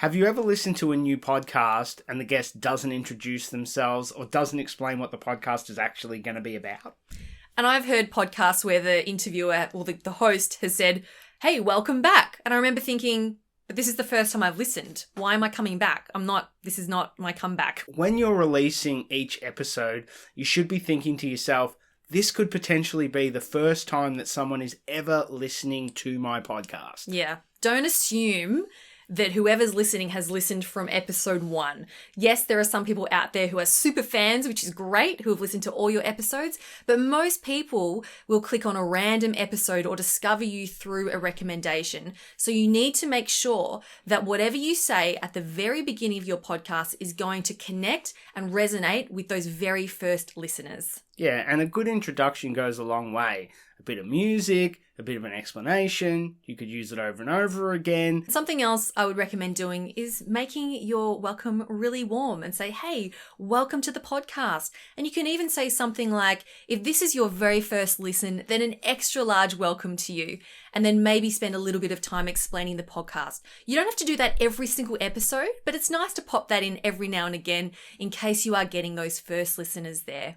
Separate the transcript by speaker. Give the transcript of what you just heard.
Speaker 1: Have you ever listened to a new podcast and the guest doesn't introduce themselves or doesn't explain what the podcast is actually going to be about?
Speaker 2: And I've heard podcasts where the interviewer or the host has said, "Hey, welcome back." And I remember thinking, but this is the first time I've listened. Why am I coming back? This is not my comeback.
Speaker 1: When you're releasing each episode, you should be thinking to yourself, this could potentially be the first time that someone is ever listening to my podcast.
Speaker 2: Yeah. Don't assume that whoever's listening has listened from episode 1. Yes, there are some people out there who are super fans, which is great, who have listened to all your episodes, but most people will click on a random episode or discover you through a recommendation. So you need to make sure that whatever you say at the very beginning of your podcast is going to connect and resonate with those very first listeners.
Speaker 1: Yeah, and a good introduction goes a long way. A bit of music, a bit of an explanation. You could use it over and over again.
Speaker 2: Something else I would recommend doing is making your welcome really warm and say, "Hey, welcome to the podcast." And you can even say something like, if this is your very first listen, then an extra large welcome to you. And then maybe spend a little bit of time explaining the podcast. You don't have to do that every single episode, but it's nice to pop that in every now and again in case you are getting those first listeners there.